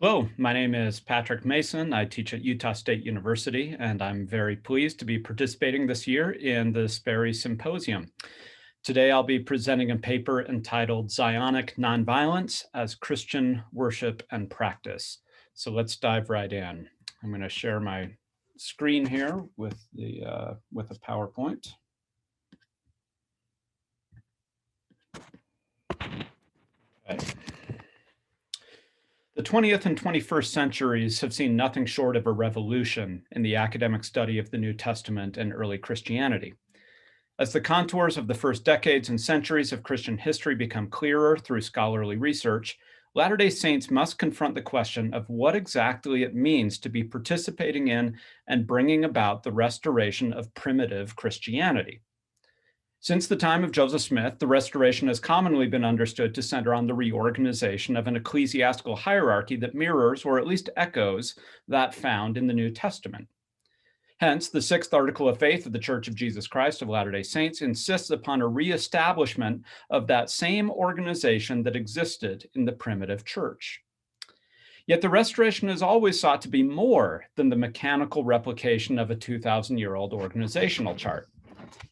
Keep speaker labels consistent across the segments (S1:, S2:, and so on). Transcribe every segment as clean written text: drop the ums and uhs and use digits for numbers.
S1: Hello, my name is Patrick Mason. I teach at Utah State University, and I'm very pleased to be participating this year in the Sperry Symposium. Today, I'll be presenting a paper entitled Zionic Nonviolence as Christian Worship and Practice. So let's dive right in. I'm going to share my screen here with the PowerPoint. Okay. The 20th and 21st centuries have seen nothing short of a revolution in the academic study of the New Testament and early Christianity. As the contours of the first decades and centuries of Christian history become clearer through scholarly research, Latter-day Saints must confront the question of what exactly it means to be participating in and bringing about the restoration of primitive Christianity. Since the time of Joseph Smith, the restoration has commonly been understood to center on the reorganization of an ecclesiastical hierarchy that mirrors, or at least echoes, that found in the New Testament. Hence, the sixth article of faith of the Church of Jesus Christ of Latter-day Saints insists upon a reestablishment of that same organization that existed in the primitive church. Yet the restoration is always sought to be more than the mechanical replication of a 2,000-year-old organizational chart.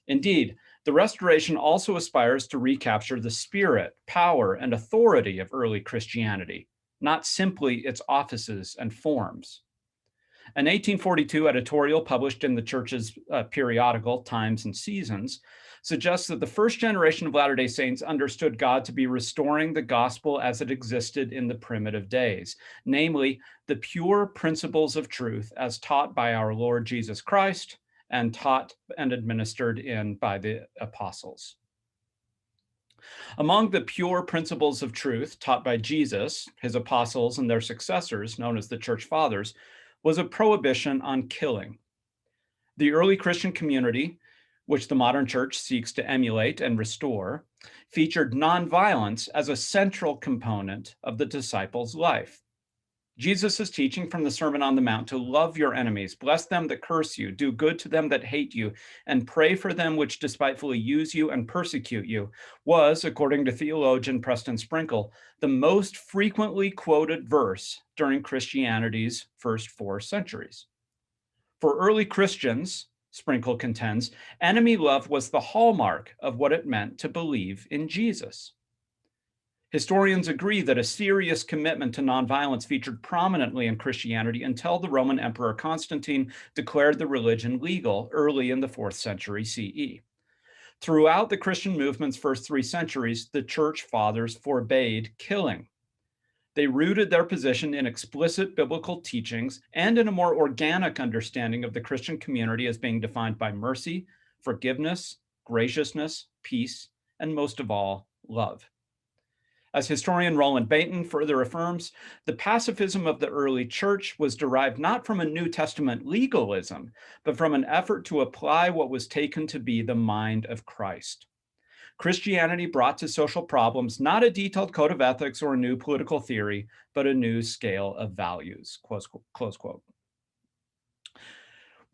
S1: Indeed, the restoration also aspires to recapture the spirit, power, and authority of early Christianity, not simply its offices and forms. An 1842 editorial published in the church's periodical, Times and Seasons, suggests that the first generation of Latter-day Saints understood God to be restoring the gospel as it existed in the primitive days, namely, the pure principles of truth as taught by our Lord Jesus Christ and taught and administered in by the apostles. Among the pure principles of truth taught by Jesus, his apostles, and their successors, known as the church fathers, was a prohibition on killing. The early Christian community, which the modern church seeks to emulate and restore, featured nonviolence as a central component of the disciples' life. Jesus' teaching from the Sermon on the Mount to love your enemies, bless them that curse you, do good to them that hate you, and pray for them which despitefully use you and persecute you, was, according to theologian Preston Sprinkle, the most frequently quoted verse during Christianity's first 4 centuries. For early Christians, Sprinkle contends, enemy love was the hallmark of what it meant to believe in Jesus. Historians agree that a serious commitment to nonviolence featured prominently in Christianity until the Roman Emperor Constantine declared the religion legal early in the 4th century CE. Throughout the Christian movement's first 3 centuries, the church fathers forbade killing. They rooted their position in explicit biblical teachings and in a more organic understanding of the Christian community as being defined by mercy, forgiveness, graciousness, peace, and most of all, love. As historian Roland Bainton further affirms, the pacifism of the early church was derived not from a New Testament legalism, but from an effort to apply what was taken to be the mind of Christ. Christianity brought to social problems not a detailed code of ethics or a new political theory, but a new scale of values, close quote.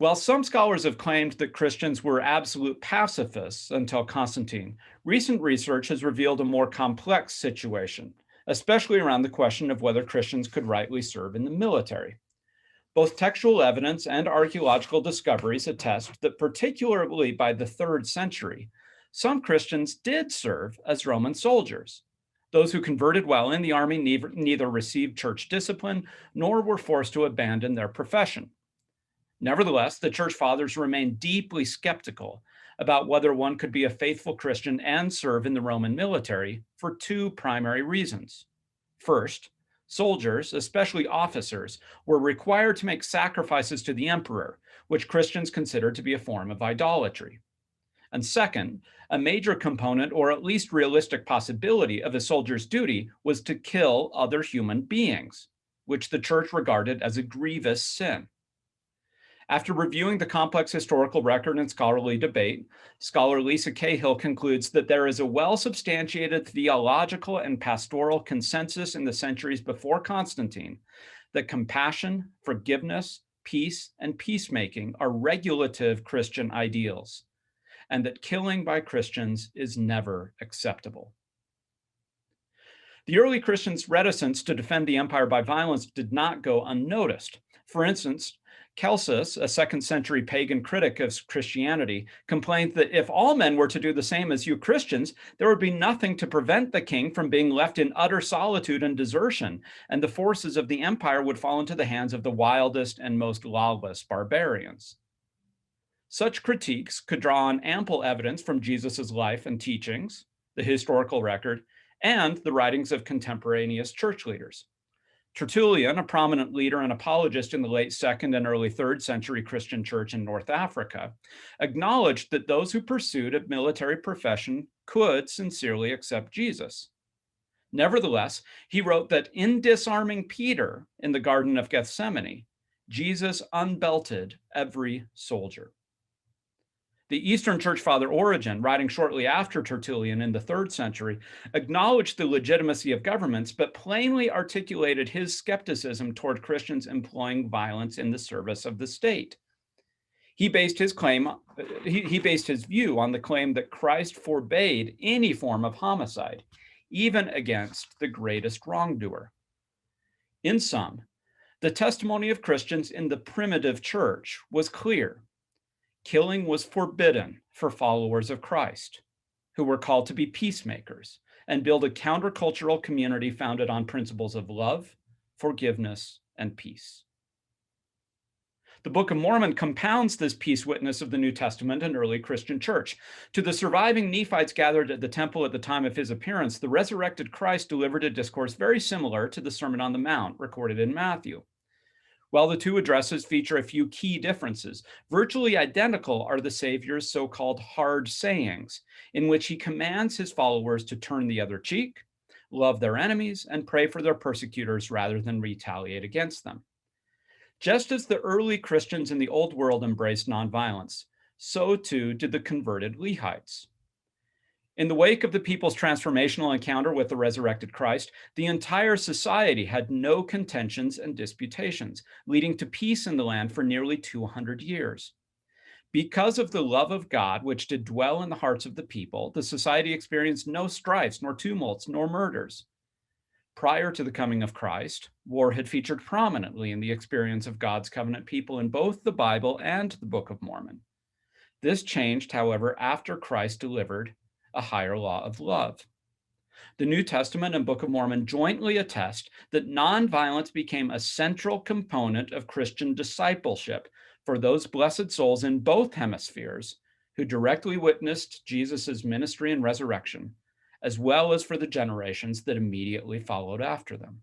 S1: While some scholars have claimed that Christians were absolute pacifists until Constantine, recent research has revealed a more complex situation, especially around the question of whether Christians could rightly serve in the military. Both textual evidence and archaeological discoveries attest that particularly by the 3rd century, some Christians did serve as Roman soldiers. Those who converted while in the army neither received church discipline nor were forced to abandon their profession. Nevertheless, the church fathers remained deeply skeptical about whether one could be a faithful Christian and serve in the Roman military for 2 primary reasons. First, soldiers, especially officers, were required to make sacrifices to the emperor, which Christians considered to be a form of idolatry. And second, a major component, or at least realistic possibility, of a soldier's duty was to kill other human beings, which the church regarded as a grievous sin. After reviewing the complex historical record and scholarly debate, scholar Lisa Cahill concludes that there is a well-substantiated theological and pastoral consensus in the centuries before Constantine that compassion, forgiveness, peace, and peacemaking are regulative Christian ideals, and that killing by Christians is never acceptable. The early Christians' reticence to defend the empire by violence did not go unnoticed. For instance, Celsus, a second century pagan critic of Christianity, complained that if all men were to do the same as you Christians, there would be nothing to prevent the king from being left in utter solitude and desertion, and the forces of the empire would fall into the hands of the wildest and most lawless barbarians. Such critiques could draw on ample evidence from Jesus' life and teachings, the historical record, and the writings of contemporaneous church leaders. Tertullian, a prominent leader and apologist in the late 2nd and early 3rd century Christian church in North Africa, acknowledged that those who pursued a military profession could sincerely accept Jesus. Nevertheless, he wrote that in disarming Peter in the Garden of Gethsemane, Jesus unbelted every soldier. The Eastern Church Father Origen, writing shortly after Tertullian in the 3rd century, acknowledged the legitimacy of governments, but plainly articulated his skepticism toward Christians employing violence in the service of the state. He based his view on the claim that Christ forbade any form of homicide, even against the greatest wrongdoer. In sum, the testimony of Christians in the primitive church was clear. Killing was forbidden for followers of Christ, who were called to be peacemakers and build a countercultural community founded on principles of love, forgiveness, and peace. The Book of Mormon compounds this peace witness of the New Testament and early Christian church. To the surviving Nephites gathered at the temple at the time of his appearance, the resurrected Christ delivered a discourse very similar to the Sermon on the Mount recorded in Matthew. While the two addresses feature a few key differences, virtually identical are the Savior's so-called hard sayings, in which he commands his followers to turn the other cheek, love their enemies, and pray for their persecutors rather than retaliate against them. Just as the early Christians in the Old World embraced nonviolence, so too did the converted Lehites. In the wake of the people's transformational encounter with the resurrected Christ, the entire society had no contentions and disputations, leading to peace in the land for nearly 200 years. Because of the love of God, which did dwell in the hearts of the people, the society experienced no strifes, nor tumults, nor murders. Prior to the coming of Christ, war had featured prominently in the experience of God's covenant people in both the Bible and the Book of Mormon. This changed, however, after Christ delivered a higher law of love. The New Testament and Book of Mormon jointly attest that nonviolence became a central component of Christian discipleship for those blessed souls in both hemispheres who directly witnessed Jesus' ministry and resurrection, as well as for the generations that immediately followed after them.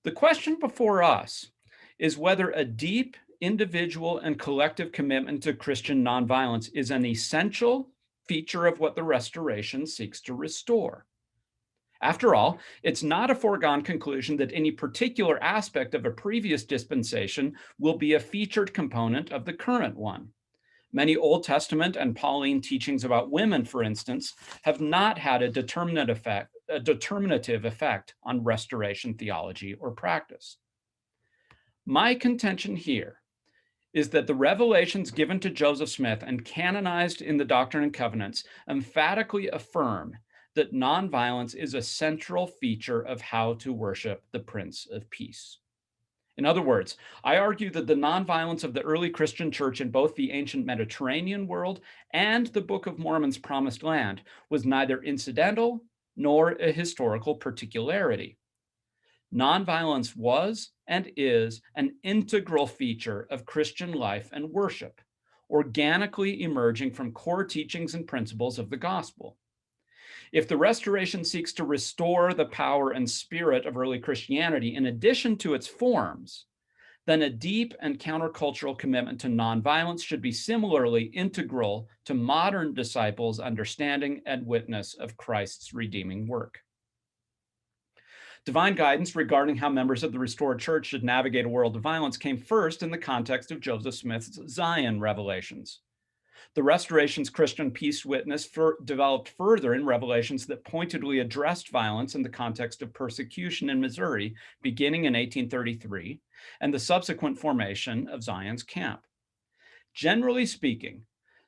S1: The question before us is whether a deep individual and collective commitment to Christian nonviolence is an essential feature of what the Restoration seeks to restore. After all, it's not a foregone conclusion that any particular aspect of a previous dispensation will be a featured component of the current one. Many Old Testament and Pauline teachings about women, for instance, have not had a determinative effect on Restoration theology or practice. My contention here is that the revelations given to Joseph Smith and canonized in the Doctrine and Covenants emphatically affirm that nonviolence is a central feature of how to worship the Prince of Peace. In other words, I argue that the nonviolence of the early Christian church in both the ancient Mediterranean world and the Book of Mormon's Promised Land was neither incidental nor a historical particularity. Nonviolence was and is an integral feature of Christian life and worship, organically emerging from core teachings and principles of the gospel. If the Restoration seeks to restore the power and spirit of early Christianity in addition to its forms, then a deep and countercultural commitment to nonviolence should be similarly integral to modern disciples' understanding and witness of Christ's redeeming work. Divine guidance regarding how members of the restored church should navigate a world of violence came first in the context of Joseph Smith's Zion revelations. The Restoration's Christian peace witness developed further in revelations that pointedly addressed violence in the context of persecution in Missouri, beginning in 1833, and the subsequent formation of Zion's camp. Generally speaking,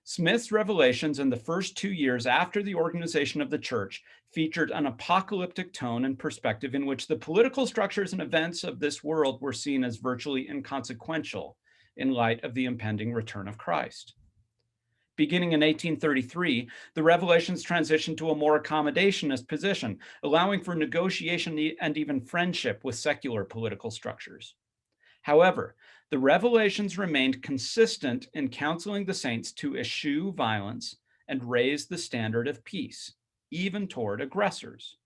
S1: Smith's revelations in the first 2 years after the organization of the church featured an apocalyptic tone and perspective in which the political structures and events of this world were seen as virtually inconsequential in light of the impending return of Christ. Beginning in 1833, the revelations transitioned to a more accommodationist position, allowing for negotiation and even friendship with secular political structures. However, the revelations remained consistent in counseling the saints to eschew violence and raise the standard of peace, even toward aggressors.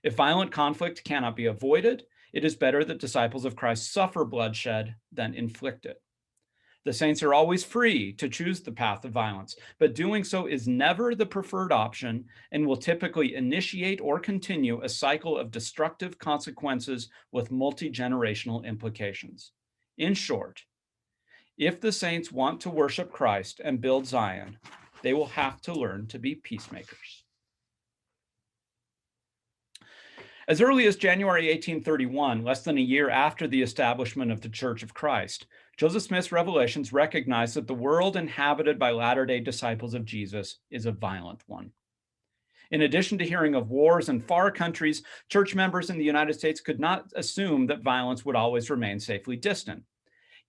S1: If violent conflict cannot be avoided, it is better that disciples of Christ suffer bloodshed than inflict it. The saints are always free to choose the path of violence, but doing so is never the preferred option and will typically initiate or continue a cycle of destructive consequences with multi-generational implications. In short, if the saints want to worship Christ and build Zion, they will have to learn to be peacemakers. As early as January 1831, less than a year after the establishment of the Church of Christ, Joseph Smith's revelations recognize that the world inhabited by Latter-day disciples of Jesus is a violent one. In addition to hearing of wars in far countries, church members in the United States could not assume that violence would always remain safely distant.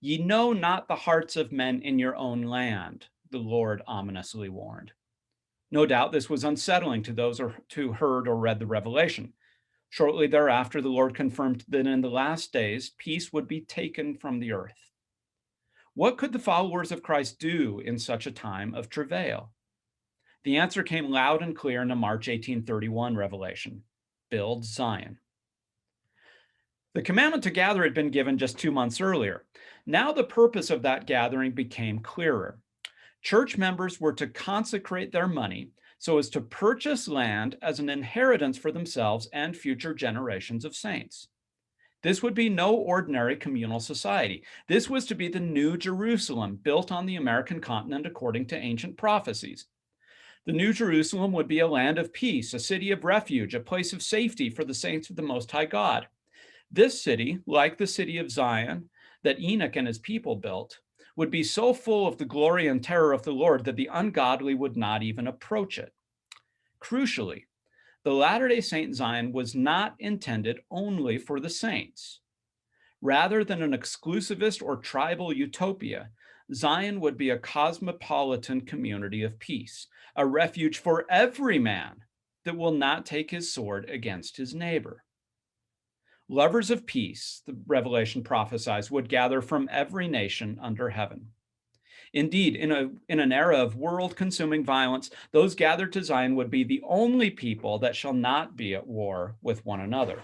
S1: Ye know not the hearts of men in your own land, the Lord ominously warned. No doubt this was unsettling to those who heard or read the revelation. Shortly thereafter, the Lord confirmed that in the last days, peace would be taken from the earth. What could the followers of Christ do in such a time of travail? The answer came loud and clear in the March 1831 revelation: build Zion. The commandment to gather had been given just 2 months earlier. Now the purpose of that gathering became clearer. Church members were to consecrate their money so as to purchase land as an inheritance for themselves and future generations of saints. This would be no ordinary communal society. This was to be the New Jerusalem, built on the American continent according to ancient prophecies. The New Jerusalem would be a land of peace, a city of refuge, a place of safety for the saints of the Most High God. This city, like the city of Zion that Enoch and his people built, would be so full of the glory and terror of the Lord that the ungodly would not even approach it. Crucially, the Latter-day Saint Zion was not intended only for the saints. Rather than an exclusivist or tribal utopia, Zion would be a cosmopolitan community of peace, a refuge for every man that will not take his sword against his neighbor. Lovers of peace, the Revelation prophesies, would gather from every nation under heaven. Indeed, in an era of world-consuming violence, those gathered to Zion would be the only people that shall not be at war with one another.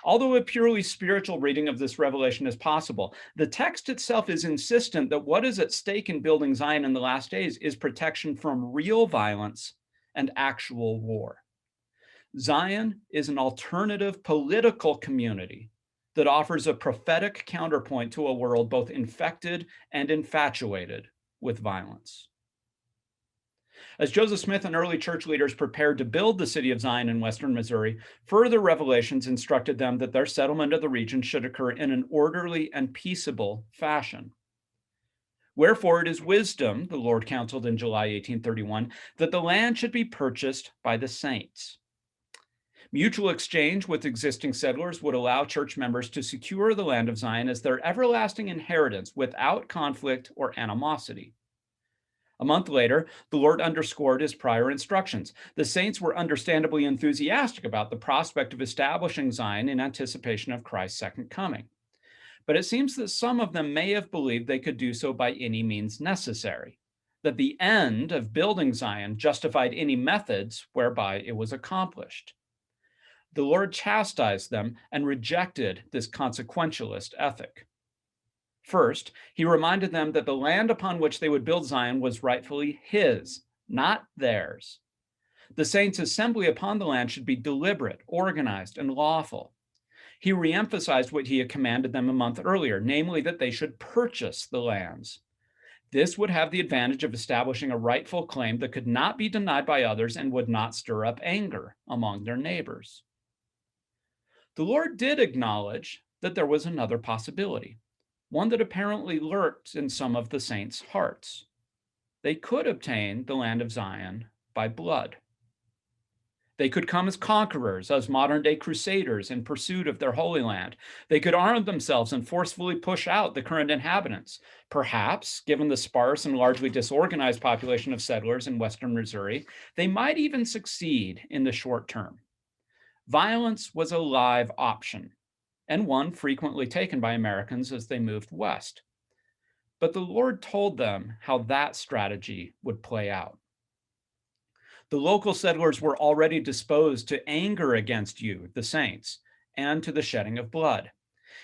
S1: Although a purely spiritual reading of this revelation is possible, the text itself is insistent that what is at stake in building Zion in the last days is protection from real violence and actual war. Zion is an alternative political community that offers a prophetic counterpoint to a world both infected and infatuated with violence. As Joseph Smith and early church leaders prepared to build the city of Zion in western Missouri, further revelations instructed them that their settlement of the region should occur in an orderly and peaceable fashion. Wherefore it is wisdom, the Lord counseled in July 1831, that the land should be purchased by the saints. Mutual exchange with existing settlers would allow church members to secure the land of Zion as their everlasting inheritance without conflict or animosity. A month later, the Lord underscored his prior instructions. The saints were understandably enthusiastic about the prospect of establishing Zion in anticipation of Christ's second coming. But it seems that some of them may have believed they could do so by any means necessary, that the end of building Zion justified any methods whereby it was accomplished. The Lord chastised them and rejected this consequentialist ethic. First, he reminded them that the land upon which they would build Zion was rightfully his, not theirs. The saints' assembly upon the land should be deliberate, organized, and lawful. He reemphasized what he had commanded them a month earlier, namely that they should purchase the lands. This would have the advantage of establishing a rightful claim that could not be denied by others and would not stir up anger among their neighbors. The Lord did acknowledge that there was another possibility, one that apparently lurked in some of the saints' hearts. They could obtain the land of Zion by blood. They could come as conquerors, as modern day crusaders in pursuit of their Holy Land. They could arm themselves and forcefully push out the current inhabitants. Perhaps, given the sparse and largely disorganized population of settlers in western Missouri, they might even succeed in the short term. Violence was a live option, and one frequently taken by Americans as they moved west. But the Lord told them how that strategy would play out. The local settlers were already disposed to anger against you, the saints, and to the shedding of blood.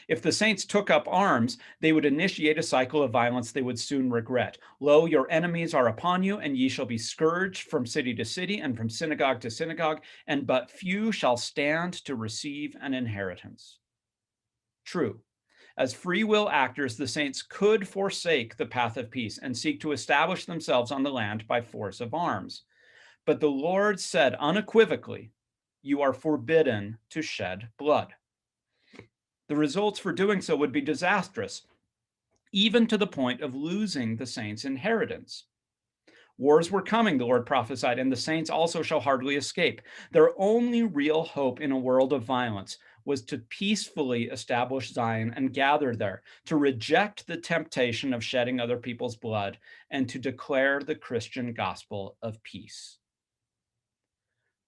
S1: If the saints took up arms, they would initiate a cycle of violence they would soon regret. Lo, your enemies are upon you, and ye shall be scourged from city to city and from synagogue to synagogue, and but few shall stand to receive an inheritance. True. As free will actors, the saints could forsake the path of peace and seek to establish themselves on the land by force of arms. But the Lord said unequivocally, you are forbidden to shed blood. The results for doing so would be disastrous, even to the point of losing the saints' inheritance. Wars were coming, the Lord prophesied, and the saints also shall hardly escape. Their only real hope in a world of violence was to peacefully establish Zion and gather there, to reject the temptation of shedding other people's blood, and to declare the Christian gospel of peace.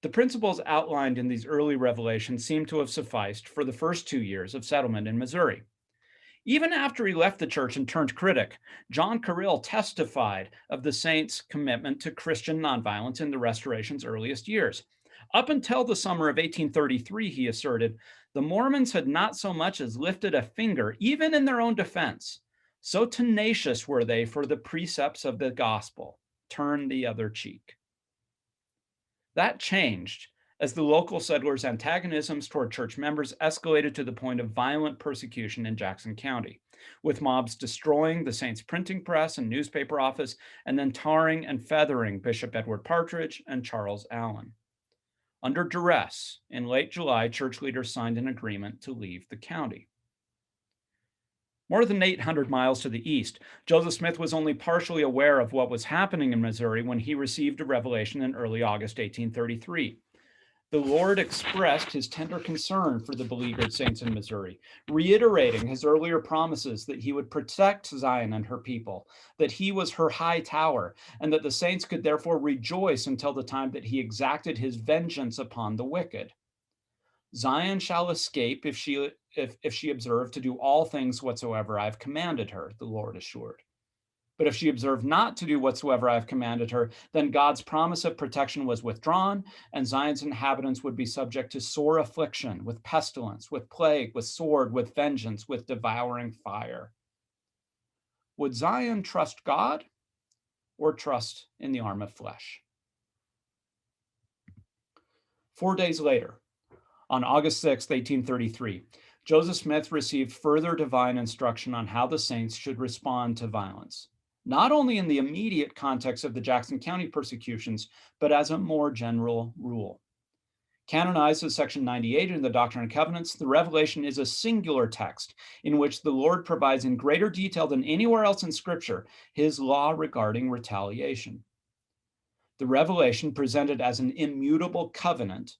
S1: The principles outlined in these early revelations seem to have sufficed for the first 2 years of settlement in Missouri. Even after he left the church and turned critic, John Carrill testified of the saints' commitment to Christian nonviolence in the Restoration's earliest years. Up until the summer of 1833, he asserted, the Mormons had not so much as lifted a finger, even in their own defense. So tenacious were they for the precepts of the gospel. Turn the other cheek. That changed as the local settlers' antagonisms toward church members escalated to the point of violent persecution in Jackson County, with mobs destroying the Saints' printing press and newspaper office, and then tarring and feathering Bishop Edward Partridge and Charles Allen. Under duress, in late July, church leaders signed an agreement to leave the county. More than 800 miles to the east, Joseph Smith was only partially aware of what was happening in Missouri when he received a revelation in early August 1833. The Lord expressed his tender concern for the beleaguered saints in Missouri, reiterating his earlier promises that he would protect Zion and her people, that he was her high tower, and that the saints could therefore rejoice until the time that he exacted his vengeance upon the wicked. Zion shall escape if she observe to do all things whatsoever I have commanded her, the Lord assured. But if she observe not to do whatsoever I have commanded her, then God's promise of protection was withdrawn, and Zion's inhabitants would be subject to sore affliction, with pestilence, with plague, with sword, with vengeance, with devouring fire. Would Zion trust God or trust in the arm of flesh? 4 days later, on August 6, 1833, Joseph Smith received further divine instruction on how the saints should respond to violence, not only in the immediate context of the Jackson County persecutions, but as a more general rule. Canonized as Section 98 in the Doctrine and Covenants, the Revelation is a singular text in which the Lord provides in greater detail than anywhere else in Scripture his law regarding retaliation. The Revelation, presented as an immutable covenant,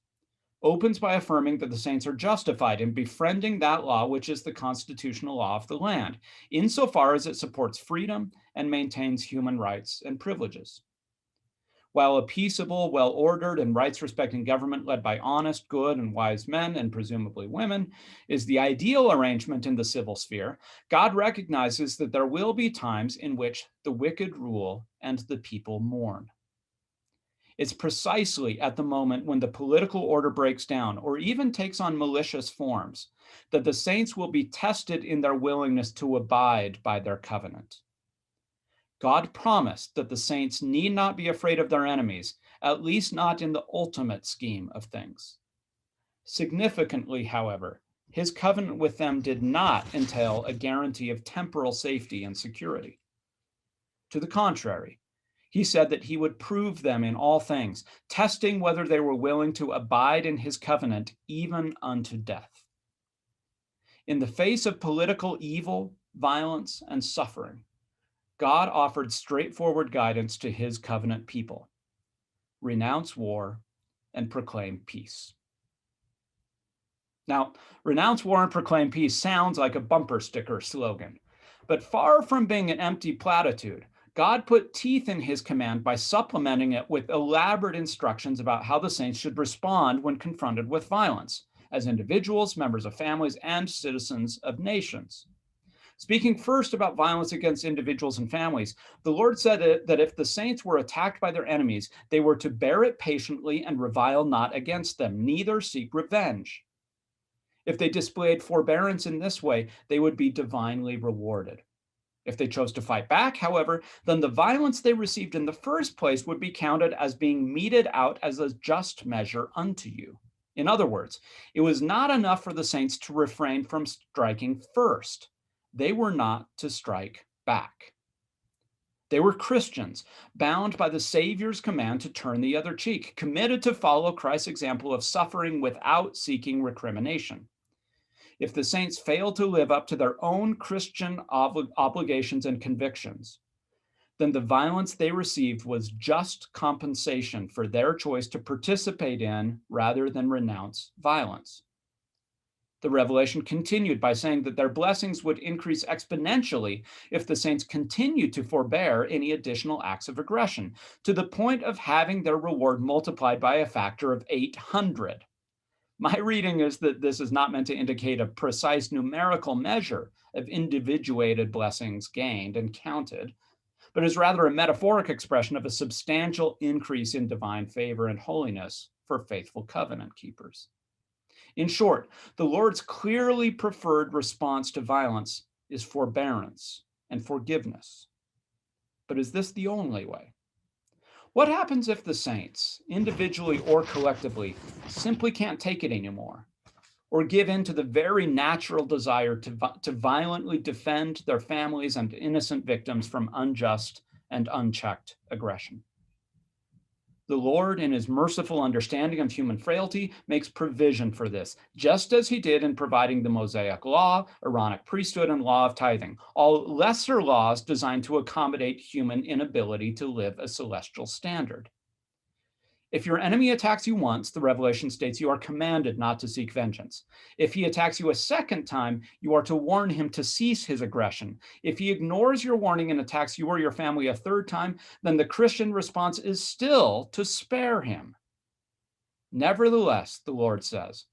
S1: opens by affirming that the saints are justified in befriending that law which is the constitutional law of the land, insofar as it supports freedom and maintains human rights and privileges. While a peaceable, well-ordered, and rights-respecting government led by honest, good, and wise men, and presumably women, is the ideal arrangement in the civil sphere, God recognizes that there will be times in which the wicked rule and the people mourn. It's precisely at the moment when the political order breaks down or even takes on malicious forms that the saints will be tested in their willingness to abide by their covenant. God promised that the saints need not be afraid of their enemies, at least not in the ultimate scheme of things. Significantly, however, his covenant with them did not entail a guarantee of temporal safety and security. To the contrary, he said that he would prove them in all things, testing whether they were willing to abide in his covenant even unto death. In the face of political evil, violence, and suffering, God offered straightforward guidance to his covenant people: renounce war and proclaim peace. Now, renounce war and proclaim peace sounds like a bumper sticker slogan, but far from being an empty platitude, God put teeth in his command by supplementing it with elaborate instructions about how the saints should respond when confronted with violence, as individuals, members of families, and citizens of nations. Speaking first about violence against individuals and families, the Lord said that if the saints were attacked by their enemies, they were to bear it patiently and revile not against them, neither seek revenge. If they displayed forbearance in this way, they would be divinely rewarded. If they chose to fight back, however, then the violence they received in the first place would be counted as being meted out as a just measure unto you. In other words, it was not enough for the saints to refrain from striking first. They were not to strike back. They were Christians, bound by the Savior's command to turn the other cheek, committed to follow Christ's example of suffering without seeking recrimination. If the saints failed to live up to their own Christian obligations and convictions, then the violence they received was just compensation for their choice to participate in rather than renounce violence. The revelation continued by saying that their blessings would increase exponentially if the saints continued to forbear any additional acts of aggression, to the point of having their reward multiplied by a factor of 800. My reading is that this is not meant to indicate a precise numerical measure of individuated blessings gained and counted, but is rather a metaphoric expression of a substantial increase in divine favor and holiness for faithful covenant keepers. In short, the Lord's clearly preferred response to violence is forbearance and forgiveness. But is this the only way? What happens if the saints, individually or collectively, simply can't take it anymore, or give in to the very natural desire to violently defend their families and innocent victims from unjust and unchecked aggression? The Lord, in his merciful understanding of human frailty, makes provision for this, just as he did in providing the Mosaic law, Aaronic priesthood, and law of tithing, all lesser laws designed to accommodate human inability to live a celestial standard. If your enemy attacks you once, the revelation states you are commanded not to seek vengeance. If he attacks you a second time, you are to warn him to cease his aggression. If he ignores your warning and attacks you or your family a third time, then the Christian response is still to spare him. Nevertheless, the Lord says,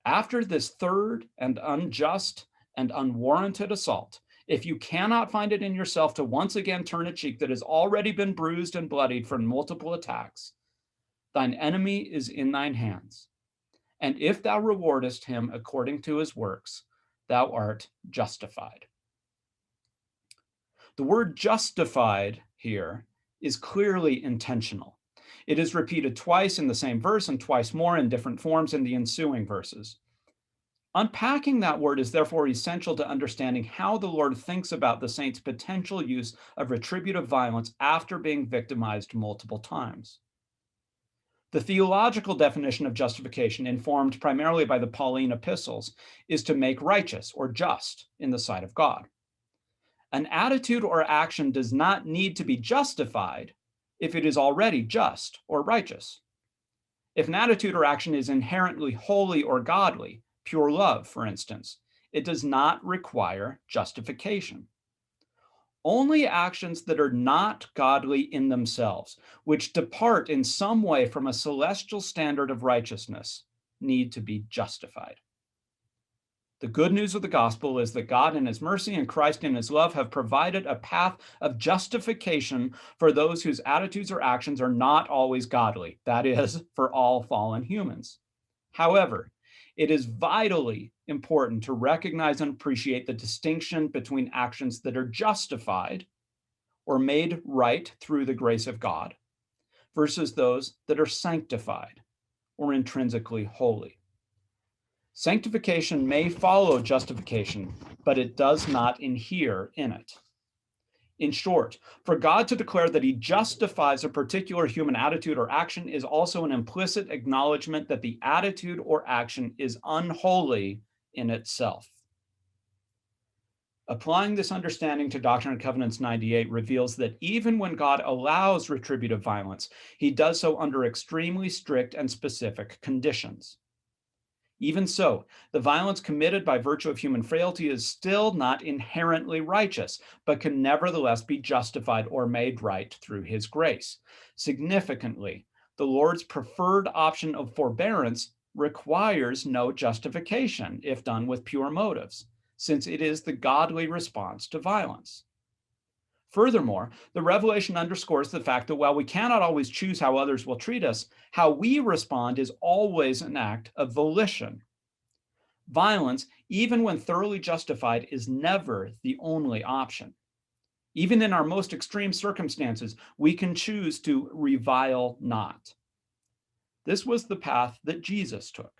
S1: after this third and unjust and unwarranted assault, if you cannot find it in yourself to once again turn a cheek that has already been bruised and bloodied from multiple attacks, thine enemy is in thine hands, and if thou rewardest him according to his works, thou art justified. The word justified here is clearly intentional. It is repeated twice in the same verse and twice more in different forms in the ensuing verses. Unpacking that word is therefore essential to understanding how the Lord thinks about the saints' potential use of retributive violence after being victimized multiple times. The theological definition of justification, informed primarily by the Pauline epistles, is to make righteous or just in the sight of God. An attitude or action does not need to be justified if it is already just or righteous. If an attitude or action is inherently holy or godly, pure love, for instance, it does not require justification. Only actions that are not godly in themselves, which depart in some way from a celestial standard of righteousness, need to be justified. The good news of the gospel is that God in his mercy and Christ in his love have provided a path of justification for those whose attitudes or actions are not always godly, that is, for all fallen humans. However, it is vitally important to recognize and appreciate the distinction between actions that are justified or made right through the grace of God versus those that are sanctified or intrinsically holy. Sanctification may follow justification, but it does not inhere in it. In short, for God to declare that he justifies a particular human attitude or action is also an implicit acknowledgement that the attitude or action is unholy in itself. Applying this understanding to Doctrine and Covenants 98 reveals that even when God allows retributive violence, he does so under extremely strict and specific conditions. Even so, the violence committed by virtue of human frailty is still not inherently righteous, but can nevertheless be justified or made right through his grace. Significantly, the Lord's preferred option of forbearance requires no justification if done with pure motives, since it is the godly response to violence. Furthermore, the revelation underscores the fact that while we cannot always choose how others will treat us, how we respond is always an act of volition. Violence, even when thoroughly justified, is never the only option. Even in our most extreme circumstances, we can choose to revile not. This was the path that Jesus took,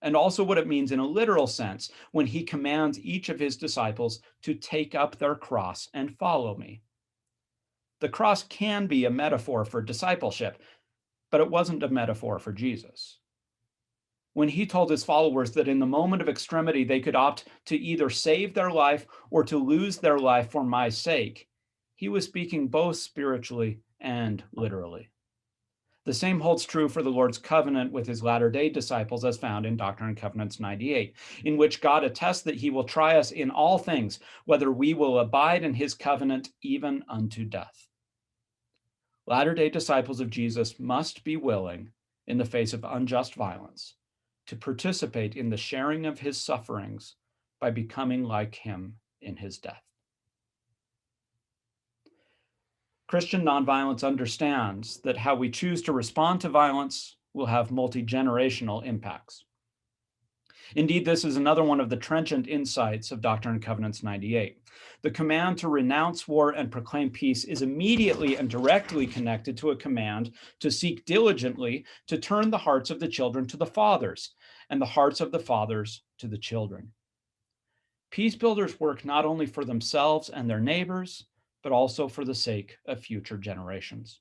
S1: and also what it means in a literal sense when he commands each of his disciples to take up their cross and follow me. The cross can be a metaphor for discipleship, but it wasn't a metaphor for Jesus. When he told his followers that in the moment of extremity they could opt to either save their life or to lose their life for my sake, he was speaking both spiritually and literally. The same holds true for the Lord's covenant with his latter-day disciples as found in Doctrine and Covenants 98, in which God attests that he will try us in all things, whether we will abide in his covenant even unto death. Latter-day disciples of Jesus must be willing, in the face of unjust violence, to participate in the sharing of his sufferings by becoming like him in his death. Christian nonviolence understands that how we choose to respond to violence will have multi-generational impacts. Indeed, this is another one of the trenchant insights of Doctrine and Covenants 98. The command to renounce war and proclaim peace is immediately and directly connected to a command to seek diligently to turn the hearts of the children to the fathers and the hearts of the fathers to the children. Peace builders work not only for themselves and their neighbors, but also for the sake of future generations.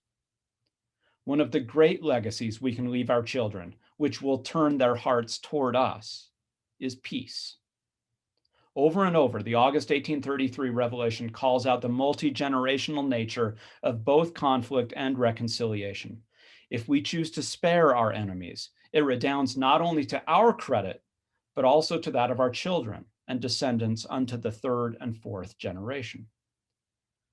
S1: One of the great legacies we can leave our children, which will turn their hearts toward us, is peace. Over and over, the August 1833 revelation calls out the multi-generational nature of both conflict and reconciliation. If we choose to spare our enemies, it redounds not only to our credit, but also to that of our children and descendants unto the third and fourth generation.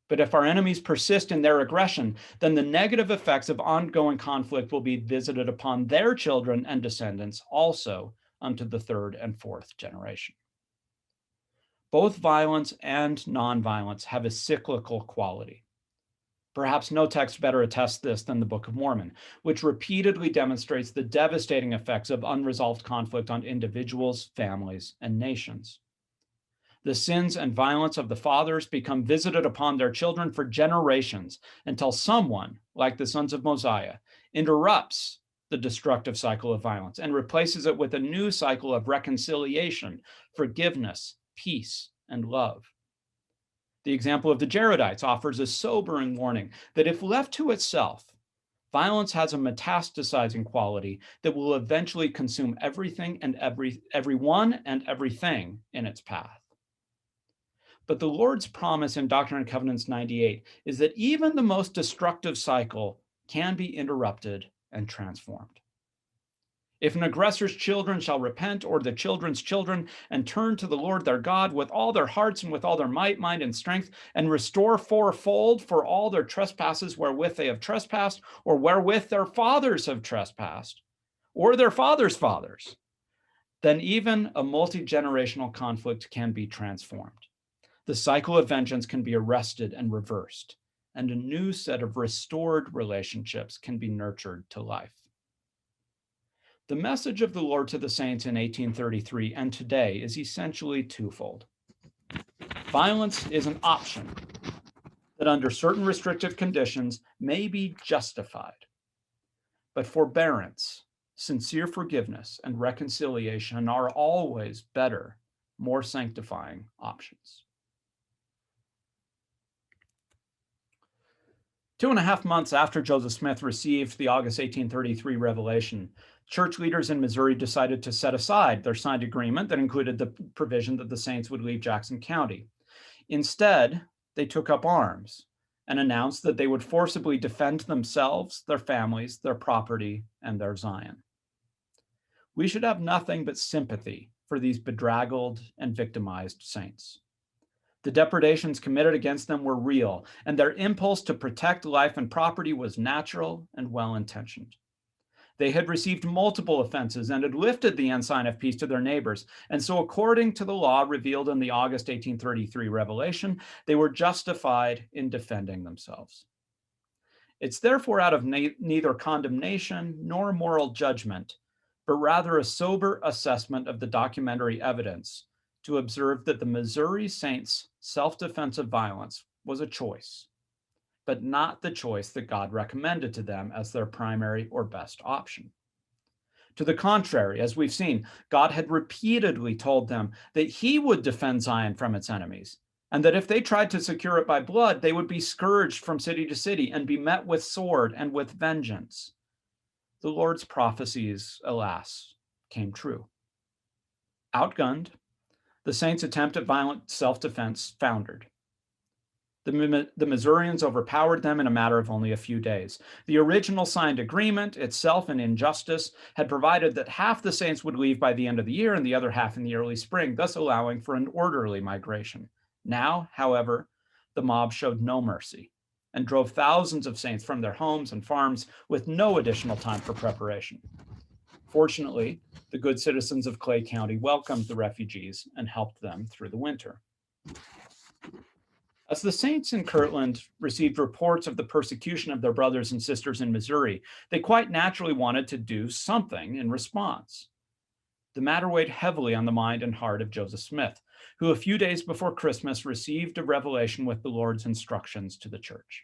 S1: But if our enemies persist in their aggression, then the negative effects of ongoing conflict will be visited upon their children and descendants also unto the third and fourth generation. Both violence and nonviolence have a cyclical quality. Perhaps no text better attests this than the Book of Mormon, which repeatedly demonstrates the devastating effects of unresolved conflict on individuals, families, and nations. The sins and violence of the fathers become visited upon their children for generations until someone, like the sons of Mosiah, interrupts the destructive cycle of violence and replaces it with a new cycle of reconciliation, forgiveness, peace, and love. The example of the Jaredites offers a sobering warning that if left to itself, violence has a metastasizing quality that will eventually consume everything and everyone and everything in its path. But the Lord's promise in Doctrine and Covenants 98 is that even the most destructive cycle can be interrupted and transformed. If an aggressor's children shall repent, or the children's children, and turn to the Lord their God with all their hearts and with all their might, mind, and strength, and restore fourfold for all their trespasses wherewith they have trespassed, or wherewith their fathers have trespassed, or their fathers' fathers, then even a multi-generational conflict can be transformed. The cycle of vengeance can be arrested and reversed, and a new set of restored relationships can be nurtured to life. The message of the Lord to the saints in 1833 and today is essentially twofold. Violence is an option that under certain restrictive conditions may be justified, but forbearance, sincere forgiveness, and reconciliation are always better, more sanctifying options. 2.5 months after Joseph Smith received the August 1833 revelation, church leaders in Missouri decided to set aside their signed agreement that included the provision that the saints would leave Jackson County. Instead, they took up arms and announced that they would forcibly defend themselves, their families, their property, and their Zion. We should have nothing but sympathy for these bedraggled and victimized saints. The depredations committed against them were real, and their impulse to protect life and property was natural and well-intentioned. They had received multiple offenses and had lifted the ensign of peace to their neighbors. And so, according to the law revealed in the August 1833 revelation, they were justified in defending themselves. It's therefore out of neither condemnation nor moral judgment, but rather a sober assessment of the documentary evidence to observe that the Missouri Saints' self-defensive violence was a choice, but not the choice that God recommended to them as their primary or best option. To the contrary, as we've seen, God had repeatedly told them that he would defend Zion from its enemies, and that if they tried to secure it by blood, they would be scourged from city to city and be met with sword and with vengeance. The Lord's prophecies, alas, came true. Outgunned, the saints' attempt at violent self-defense foundered. The Missourians overpowered them in a matter of only a few days. The original signed agreement, itself an injustice, had provided that half the saints would leave by the end of the year and the other half in the early spring, thus allowing for an orderly migration. Now, however, the mob showed no mercy and drove thousands of saints from their homes and farms with no additional time for preparation. Fortunately, the good citizens of Clay County welcomed the refugees and helped them through the winter. As the saints in Kirtland received reports of the persecution of their brothers and sisters in Missouri, they quite naturally wanted to do something in response. The matter weighed heavily on the mind and heart of Joseph Smith, who a few days before Christmas received a revelation with the Lord's instructions to the church.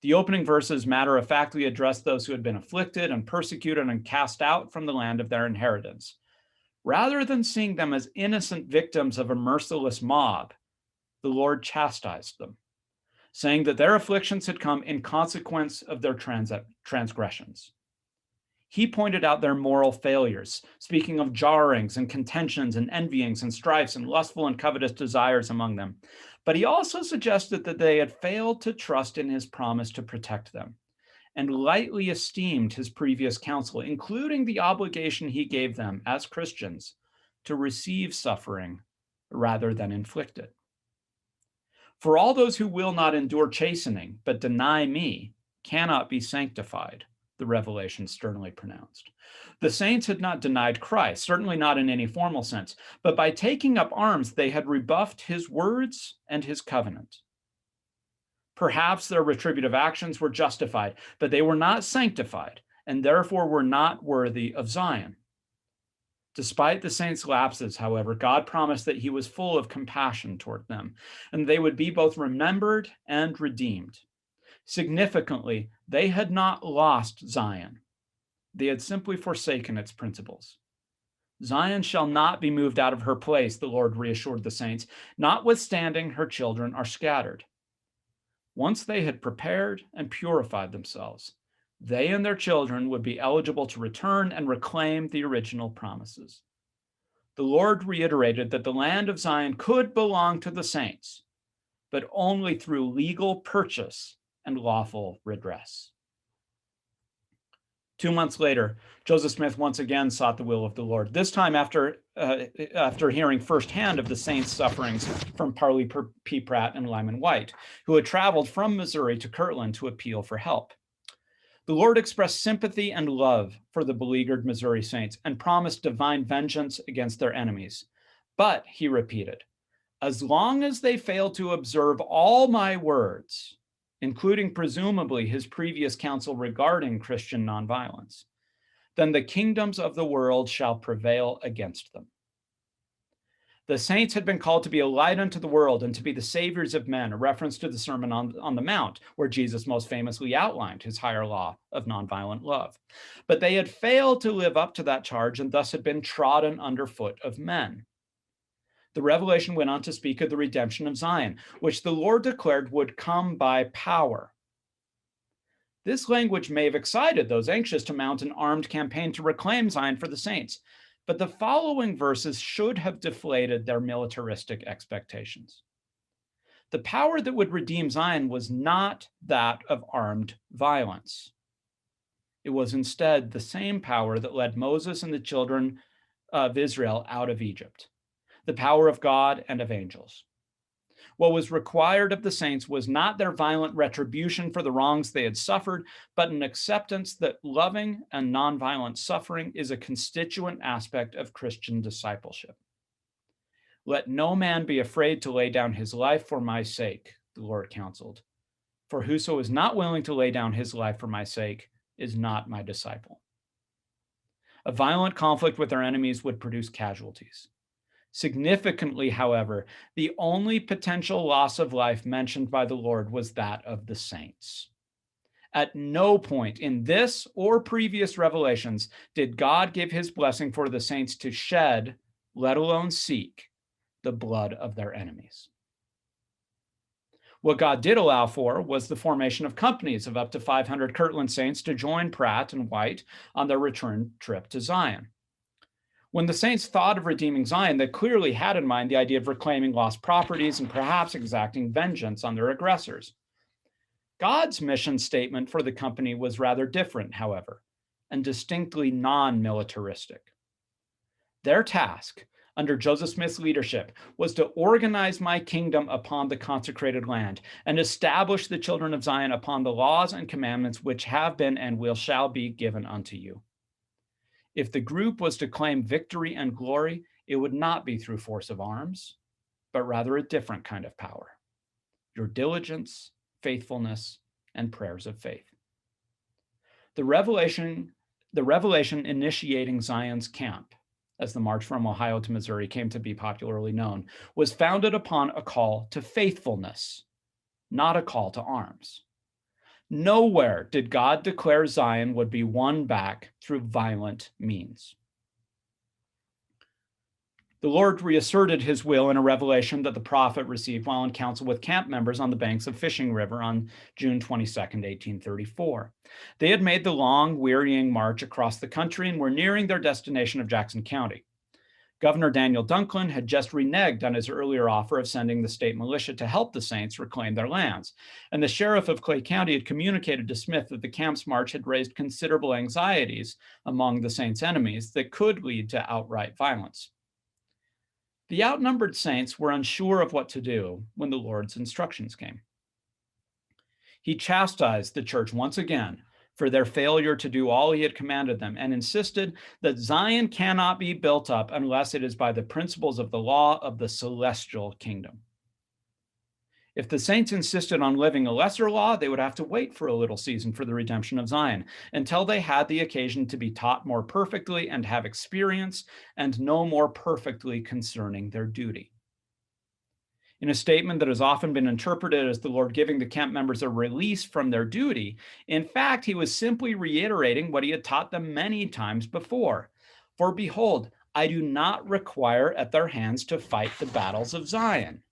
S1: The opening verses matter-of-factly addressed those who had been afflicted and persecuted and cast out from the land of their inheritance. Rather than seeing them as innocent victims of a merciless mob, the Lord chastised them, saying that their afflictions had come in consequence of their transgressions. He pointed out their moral failures, speaking of jarrings and contentions and envyings and strifes and lustful and covetous desires among them. But he also suggested that they had failed to trust in his promise to protect them and lightly esteemed his previous counsel, including the obligation he gave them as Christians to receive suffering rather than inflict it. For all those who will not endure chastening, but deny me, cannot be sanctified, the revelation sternly pronounced. The saints had not denied Christ, certainly not in any formal sense, but by taking up arms, they had rebuffed his words and his covenant. Perhaps their retributive actions were justified, but they were not sanctified, and therefore were not worthy of Zion. Despite the saints' lapses, however, God promised that he was full of compassion toward them, and they would be both remembered and redeemed. Significantly, they had not lost Zion. They had simply forsaken its principles. Zion shall not be moved out of her place, the Lord reassured the saints, notwithstanding her children are scattered. Once they had prepared and purified themselves, they and their children would be eligible to return and reclaim the original promises. The Lord reiterated that the land of Zion could belong to the saints, but only through legal purchase and lawful redress. 2 months later, Joseph Smith once again sought the will of the Lord, this time after hearing firsthand of the saints' sufferings from Parley P. Pratt and Lyman White, who had traveled from Missouri to Kirtland to appeal for help. The Lord expressed sympathy and love for the beleaguered Missouri saints and promised divine vengeance against their enemies. But, he repeated, as long as they fail to observe all my words, including presumably his previous counsel regarding Christian nonviolence, then the kingdoms of the world shall prevail against them. The saints had been called to be a light unto the world and to be the saviors of men, a reference to the Sermon on the Mount, where Jesus most famously outlined his higher law of nonviolent love. But they had failed to live up to that charge and thus had been trodden underfoot of men. The revelation went on to speak of the redemption of Zion, which the Lord declared would come by power. This language may have excited those anxious to mount an armed campaign to reclaim Zion for the saints, but the following verses should have deflated their militaristic expectations. The power that would redeem Zion was not that of armed violence. It was instead the same power that led Moses and the children of Israel out of Egypt, the power of God and of angels. What was required of the saints was not their violent retribution for the wrongs they had suffered, but an acceptance that loving and nonviolent suffering is a constituent aspect of Christian discipleship. Let no man be afraid to lay down his life for my sake, the Lord counseled. For whoso is not willing to lay down his life for my sake is not my disciple. A violent conflict with our enemies would produce casualties. Significantly, however, the only potential loss of life mentioned by the Lord was that of the saints. At no point in this or previous revelations did God give his blessing for the saints to shed, let alone seek, the blood of their enemies. What God did allow for was the formation of companies of up to 500 Kirtland saints to join Pratt and White on their return trip to Zion. When the saints thought of redeeming Zion, they clearly had in mind the idea of reclaiming lost properties and perhaps exacting vengeance on their aggressors. God's mission statement for the company was rather different, however, and distinctly non-militaristic. Their task, under Joseph Smith's leadership, was to organize my kingdom upon the consecrated land and establish the children of Zion upon the laws and commandments which have been and shall be given unto you. If the group was to claim victory and glory, it would not be through force of arms, but rather a different kind of power: your diligence, faithfulness, and prayers of faith. The revelation initiating Zion's camp, as the march from Ohio to Missouri came to be popularly known, was founded upon a call to faithfulness, not a call to arms. Nowhere did God declare Zion would be won back through violent means. The Lord reasserted his will in a revelation that the prophet received while in council with camp members on the banks of Fishing River on June 22, 1834. They had made the long, wearying march across the country and were nearing their destination of Jackson County. Governor Daniel Dunklin had just reneged on his earlier offer of sending the state militia to help the saints reclaim their lands, and the sheriff of Clay County had communicated to Smith that the camp's march had raised considerable anxieties among the saints' enemies that could lead to outright violence. The outnumbered saints were unsure of what to do when the Lord's instructions came. He chastised the church once again for their failure to do all he had commanded them, and insisted that Zion cannot be built up unless it is by the principles of the law of the celestial kingdom. If the saints insisted on living a lesser law, they would have to wait for a little season for the redemption of Zion, until they had the occasion to be taught more perfectly and have experience and know more perfectly concerning their duty. In a statement that has often been interpreted as the Lord giving the camp members a release from their duty, in fact, he was simply reiterating what he had taught them many times before. For behold, I do not require at their hands to fight the battles of Zion.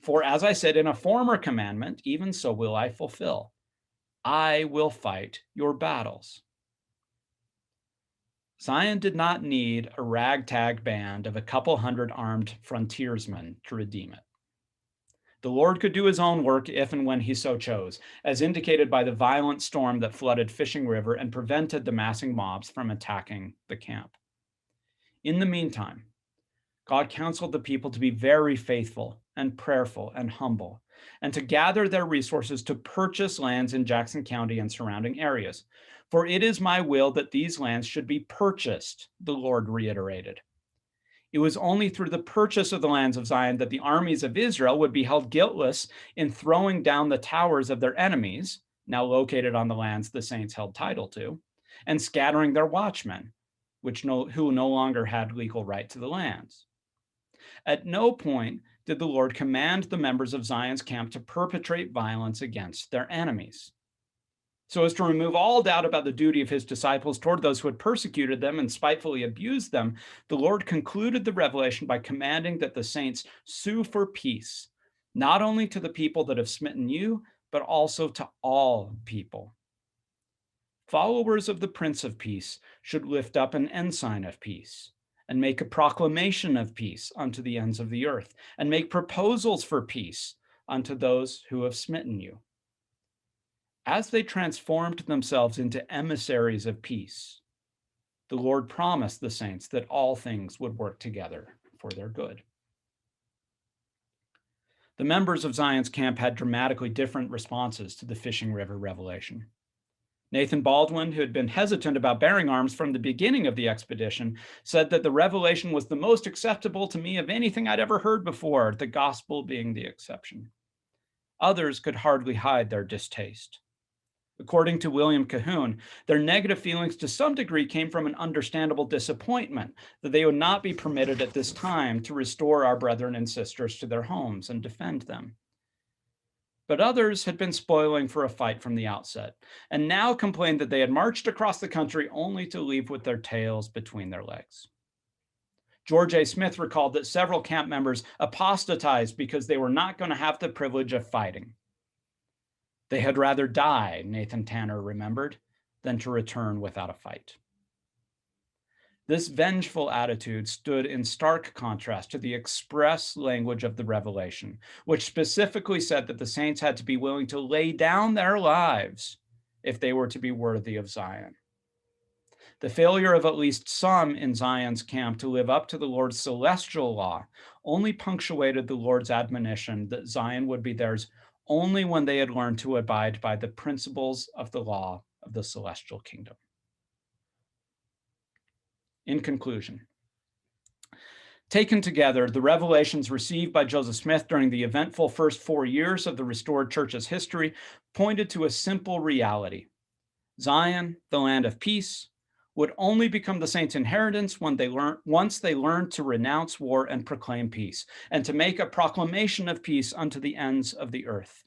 S1: For as I said in a former commandment, even so will I fulfill. I will fight your battles. Zion did not need a ragtag band of a couple hundred armed frontiersmen to redeem it. The Lord could do his own work if and when he so chose, as indicated by the violent storm that flooded Fishing River and prevented the massing mobs from attacking the camp. In the meantime, God counseled the people to be very faithful and prayerful and humble, and to gather their resources to purchase lands in Jackson County and surrounding areas. For it is my will that these lands should be purchased, the Lord reiterated. It was only through the purchase of the lands of Zion that the armies of Israel would be held guiltless in throwing down the towers of their enemies, now located on the lands the saints held title to, and scattering their watchmen, who no longer had legal right to the lands. At no point did the Lord command the members of Zion's camp to perpetrate violence against their enemies. So as to remove all doubt about the duty of his disciples toward those who had persecuted them and spitefully abused them, the Lord concluded the revelation by commanding that the saints sue for peace, not only to the people that have smitten you, but also to all people. Followers of the Prince of Peace should lift up an ensign of peace, and make a proclamation of peace unto the ends of the earth, and make proposals for peace, unto those who have smitten you. As they transformed themselves into emissaries of peace, the Lord promised the saints that all things would work together for their good. The members of Zion's camp had dramatically different responses to the Fishing River revelation. Nathan Baldwin, who had been hesitant about bearing arms from the beginning of the expedition, said that the revelation was the most acceptable to me of anything I'd ever heard before, the gospel being the exception. Others could hardly hide their distaste. According to William Cahoon, their negative feelings to some degree came from an understandable disappointment that they would not be permitted at this time to restore our brethren and sisters to their homes and defend them. But others had been spoiling for a fight from the outset, and now complained that they had marched across the country only to leave with their tails between their legs. George A. Smith recalled that several camp members apostatized because they were not going to have the privilege of fighting. They had rather die, Nathan Tanner remembered, than to return without a fight. This vengeful attitude stood in stark contrast to the express language of the revelation, which specifically said that the saints had to be willing to lay down their lives if they were to be worthy of Zion. The failure of at least some in Zion's camp to live up to the Lord's celestial law only punctuated the Lord's admonition that Zion would be theirs only when they had learned to abide by the principles of the law of the celestial kingdom. In conclusion, taken together, the revelations received by Joseph Smith during the eventful first 4 years of the restored church's history pointed to a simple reality. Zion, the land of peace, would only become the saints' inheritance once they learned to renounce war and proclaim peace, and to make a proclamation of peace unto the ends of the earth.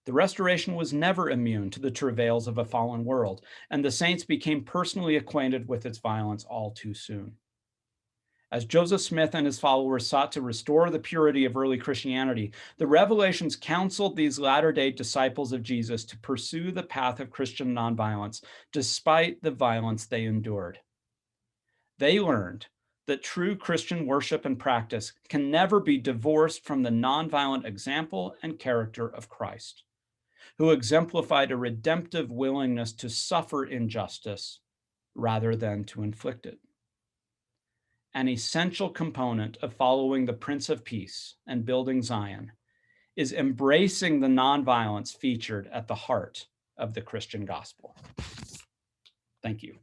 S1: The restoration was never immune to the travails of a fallen world, and the saints became personally acquainted with its violence all too soon. As Joseph Smith and his followers sought to restore the purity of early Christianity, the revelations counseled these latter-day disciples of Jesus to pursue the path of Christian nonviolence, despite the violence they endured. They learned that true Christian worship and practice can never be divorced from the nonviolent example and character of Christ, who exemplified a redemptive willingness to suffer injustice rather than to inflict it. An essential component of following the Prince of Peace and building Zion is embracing the nonviolence featured at the heart of the Christian gospel. Thank you.